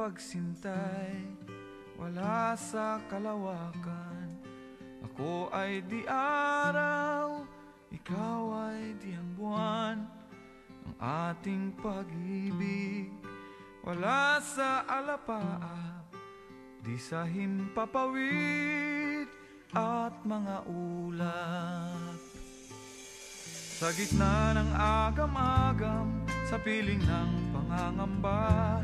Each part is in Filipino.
pagsintay wala sa kalawakan. Ako ay di araw, ikaw ay di ang buwan. Ang ating pag-ibig wala sa alapaap, di sa himpapawid at mga ulap. Sa gitna ng agam-agam, sa piling ng pangangamba,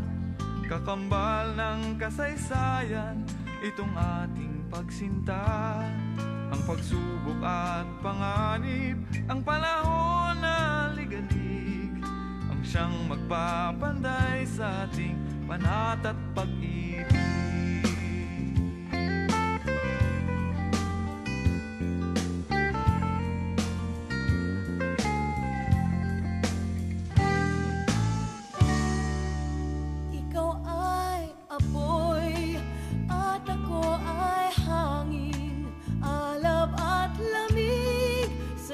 kakambal ng kasaysayan, itong ating pagsinta. Ang pagsubok at panganib, ang panahon na ligalig, ang siyang magpapanday sa ating panat at pag-ibig.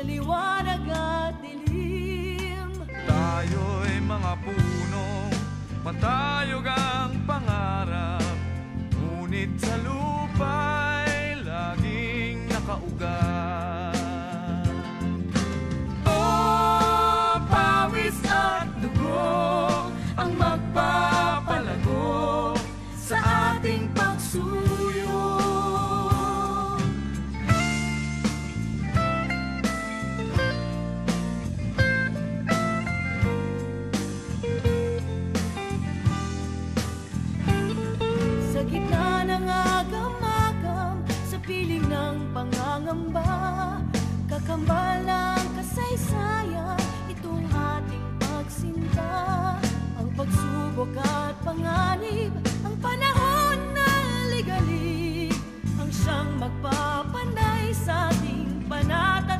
Liwanag at dilim, tayo'y mga punong matayog ang pangarap, ngunit sa lupa'y laging nakaugat. Oh, pawis at dugo ang magpapalago sa ating pagsuyo. Piling ng pangangamba, kakambal ng kasaysayan, itong ating pagsinta. Ang pagsubok at panganib, ang panahon na ligalig, ang siyang magpapanday sa ating panata.